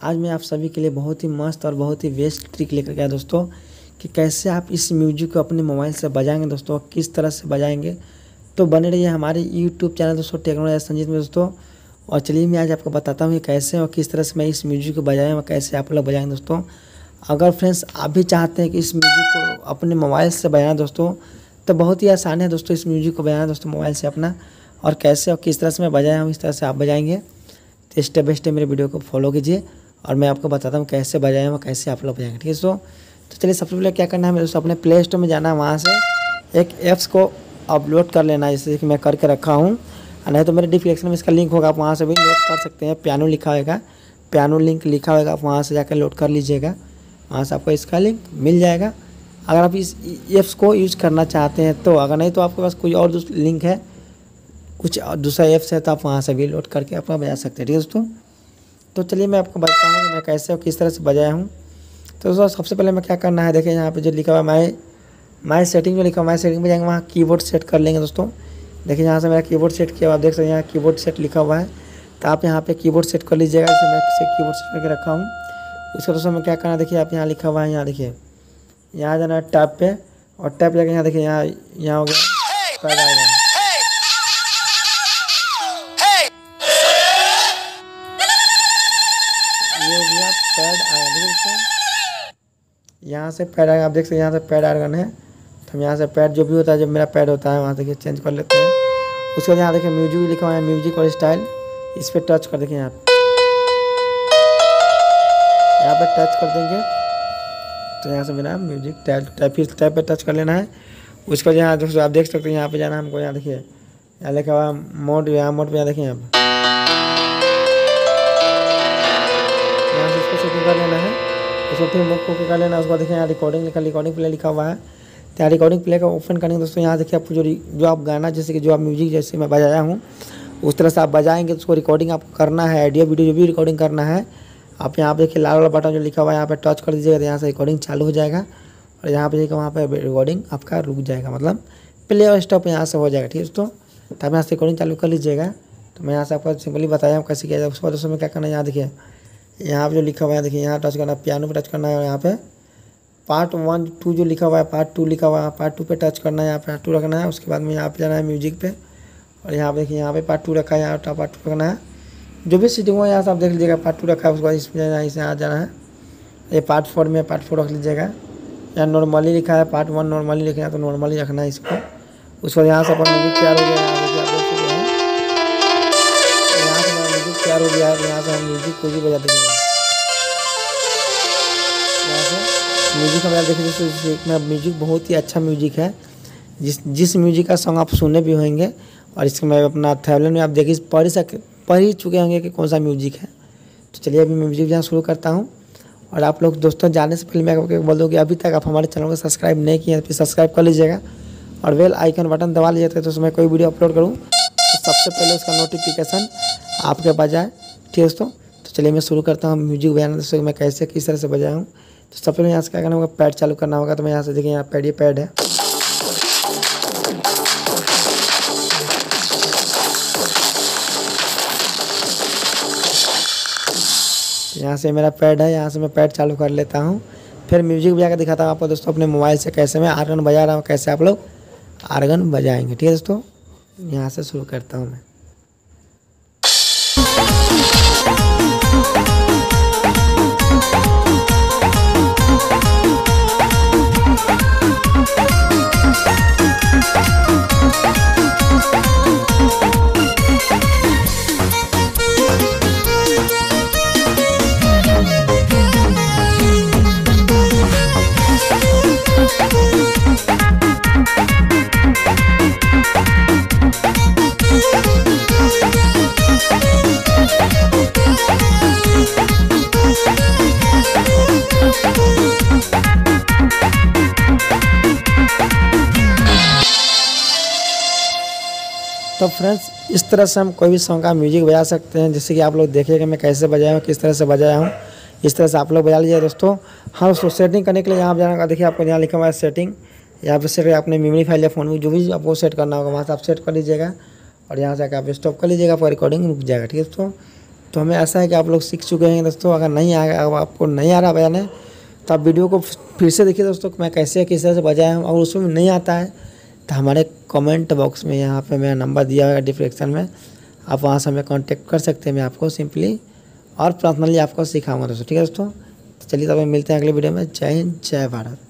आज मैं आप सभी के लिए बहुत ही मस्त और बहुत ही बेस्ट ट्रिक लेकर गया दोस्तों कि कैसे आप इस म्यूजिक को अपने मोबाइल से बजाएंगे दोस्तों, किस तरह से बजाएंगे। तो बने रहिए हमारे यूट्यूब चैनल दोस्तों टेक्नोलॉजी संजीत में दोस्तों। और चलिए मैं आज आपको बताता हूँ कि कैसे और किस तरह से मैं इस म्यूजिक को बजाएँ और कैसे आप लोग बजाएंगे दोस्तों। अगर फ्रेंड्स आप भी चाहते हैं कि इस म्यूजिक को अपने मोबाइल से बजाना दोस्तों, तो बहुत ही आसान है दोस्तों इस म्यूजिक को बजाना दोस्तों मोबाइल से अपना। और कैसे और किस तरह से मैं बजाया हूँ इस तरह से आप बजाएंगे। तो स्टेप बाय स्टेप मेरे वीडियो को फॉलो कीजिए और मैं आपको बताता हूँ कैसे बजाएं और कैसे आप लोग बजाएंगे, ठीक है दोस्तों। तो चलिए सबसे पहले क्या करना है मेरे दोस्तों, अपने प्ले स्टोर में जाना है, वहाँ से एक ऐप्स को अपलोड कर लेना है, जैसे कि मैं करके रखा हूँ। नहीं तो मेरे डिस्क्रिप्शन में इसका लिंक होगा, आप वहाँ से भी लोड कर सकते हैं। पियानो लिखा होगा, पियानो लिंक लिखा होगा, आप वहाँ से जाकर लोड कर लीजिएगा, वहाँ से आपको इसका लिंक मिल जाएगा अगर आप इस ऐप्स को यूज़ करना चाहते हैं तो। अगर नहीं तो आपके पास कोई और लिंक है, कुछ दूसरा ऐप्स है, तो आप वहाँ से भी लोड करके अपना बजा सकते हैं, ठीक है दोस्तों। तो चलिए मैं आपको बताता हूँ कि मैं कैसे और किस तरह से बजाया हूँ। तो दोस्तों सबसे पहले मैं क्या करना है, देखिए यहाँ पे जो लिखा हुआ है माई सेटिंग, जो लिखा हुआ है माई सेटिंग में जाएंगे, वहाँ कीबोर्ड सेट कर लेंगे दोस्तों। देखिए यहाँ से मेरा कीबोर्ड सेट किया, आप देख सकते हैं यहाँ कीबोर्ड सेट लिखा हुआ है, तो आप यहाँ पे कीबोर्ड सेट कर लीजिएगा। जैसे मैं कीबोर्ड सेट करके रखा हूँ। उसके दोस्तों में क्या करना है, देखिए आप यहाँ लिखा हुआ है, यहाँ देखिए यहाँ जाना है टैब पे, और टैब जाके यहाँ देखिए यहाँ हो गया पैड आएगा। ये हो गया पैड आएगा, देखिए दोस्तों यहाँ से पैड आएगा, आप देख सकते हैं यहाँ से पैड आर्गन है। तो हम यहाँ से पैड जो भी होता है, जब मेरा पैड होता है वहाँ देखिए चेंज कर लेते हैं। उसके बाद यहाँ देखिए म्यूजिक लिखा हुआ है, म्यूजिक और स्टाइल, इस पर टच कर देखिए यहाँ पे टच कर देंगे तो यहाँ से मेरा म्यूजिक टैब पे टच कर लेना है। उसके बाद यहाँ दोस्तों आप देख सकते हैं यहाँ पे जाना है हमको, यहाँ देखिए यहाँ लिखा हुआ मोड, यहाँ मोड पे यहाँ देखिए यहाँ से इसको सेटिंग कर लेना है। इसको फिर मोड को कर लेना है। उसके बाद देखिए यहाँ रिकॉर्डिंग प्ले लिखा हुआ है, तो यहाँ रिकॉर्डिंग प्ले का ओपन करेंगे दोस्तों। यहाँ देखिए आपको जो आप गाना, जैसे कि जो आप म्यूजिक जैसे मैं बजाया हूँ उस तरह से आप बजाएंगे, तो उसको रिकॉर्डिंग आपको करना है, ऑडियो वीडियो जो भी रिकॉर्डिंग करना है। आप यहाँ पे देखिए लाल वाला बटन जो लिखा हुआ है यहाँ पे टच कर दीजिएगा, तो यहाँ से रिकॉर्डिंग चालू हो जाएगा। और यहाँ पे देखिए वहाँ पे रिकॉर्डिंग आपका रुक जाएगा, मतलब प्ले और स्टॉप यहाँ से हो जाएगा, ठीक है दोस्तों। तो आप यहाँ से रिकॉर्डिंग चालू कर लीजिएगा। तो मैं यहाँ से आपको सिंपली बताया हूँ कैसे किया जाए। उसके बाद दोस्तों में क्या करना है, यहाँ देखिए यहाँ पे जो लिखा हुआ है, देखिए यहाँ टच करना है, पियानो पे टच करना है, यहाँ पे पार्ट 1 2 जो लिखा हुआ है, पार्ट 2 लिखा हुआ है, पार्ट 2 पे टच करना है, यहाँ पे पार्ट 2 रखना है। उसके बाद में यहाँ पे जाना है म्यूजिक पे, और यहाँ पे देखिए यहाँ पे पार्ट 2 रखा है, यहाँ पार्ट 2 रखना है। जो भी सेटिंग हुआ यहाँ से आप देख लीजिएगा, पार्ट 2 रखा है। उसके बाद इसमें यहाँ जाना है, ये पार्ट 4 में पार्ट 4 रख लीजिएगा। यहाँ नॉर्मली लिखा है, पार्ट 1 नॉर्मली लिखा है, तो नॉर्मली रखना है इसको। उसके बाद यहाँ से अपन म्यूजिक तैयार हो गया, यहाँ से म्यूजिक तैयार हो गया है। यहाँ से हम म्यूजिक को भी बजा देंगे, यहाँ से म्यूजिक हमारा देखिए दोस्तों म्यूजिक बहुत ही अच्छा म्यूजिक है। जिस म्यूजिक का सॉन्ग आप सुने भी होंगे, और इसको मैं अपना थैबलेट में आप देखिए पढ़ ही चुके होंगे कि कौन सा म्यूजिक है। तो चलिए अभी मैं म्यूजिक बजाना शुरू करता हूँ। और आप लोग दोस्तों जाने से पहले मैं आपको बोल दूँ कि अभी तक आप हमारे चैनल को सब्सक्राइब नहीं किए हैं तो सब्सक्राइब कर लीजिएगा, और बेल आइकन बटन दबा लीजिएगा, तो उसमें कोई वीडियो अपलोड करूँ तो सबसे पहले उसका नोटिफिकेशन आपके पास जाए, ठीक है दोस्तों। तो चलिए मैं शुरू करता हूँ म्यूजिक बजाना दोस्तों, मैं कैसे किस तरह से बजाया हूँ। तो सबसे पहले यहाँ से क्या करना होगा, पैड चालू करना होगा। तो मैं यहाँ से देखिए यहाँ पैड, ये पैड है, यहाँ से मेरा पैड है, यहाँ से मैं पैड चालू कर लेता हूँ। फिर म्यूजिक बजा कर दिखाता हूँ आपको दोस्तों अपने मोबाइल से कैसे मैं आर्गन बजा रहा हूँ, कैसे आप लोग आर्गन बजाएंगे, ठीक है दोस्तों। यहाँ से शुरू करता हूँ मैं। तो फ्रेंड्स इस तरह से हम कोई भी सॉन्ग का म्यूजिक बजा सकते हैं, जैसे कि आप लोग देखिएगा मैं कैसे बजाया हूँ, किस तरह से बजाया हूँ। इस तरह से आप लोग बजा लीजिए दोस्तों। हाँ दोस्तों, सेटिंग करने के लिए यहाँ जाना होगा, देखिए आपको यहाँ लिखा हुआ है सेटिंग, यहाँ पे सेट अपने मेमोरी फाइल या फोन में जो भी आपको सेट करना होगा वहाँ से आप सेट कर लीजिएगा, और यहाँ से आकर आप स्टॉप कर लीजिएगा, आपका रिकॉर्डिंग रुक जाएगा, ठीक है दोस्तों। तो हमें ऐसा है कि आप लोग सीख चुके हैं दोस्तों। अगर नहीं आएगा, अगर आपको नहीं आ रहा बजाने तो आप वीडियो को फिर से देखिए दोस्तों, मैं कैसे किस तरह से बजाया हूँ। और उसमें नहीं आता है तो हमारे कमेंट बॉक्स में यहाँ पे मेरा नंबर दिया हुआ है डिस्क्रिप्शन में, आप वहाँ से हमें कांटेक्ट कर सकते हैं। मैं आपको सिंपली और पर्सनली आपको सिखाऊंगा दोस्तों। ठीक है दोस्तों, तो चलिए तब मिलते हैं अगले वीडियो में। जय हिंद, जय भारत।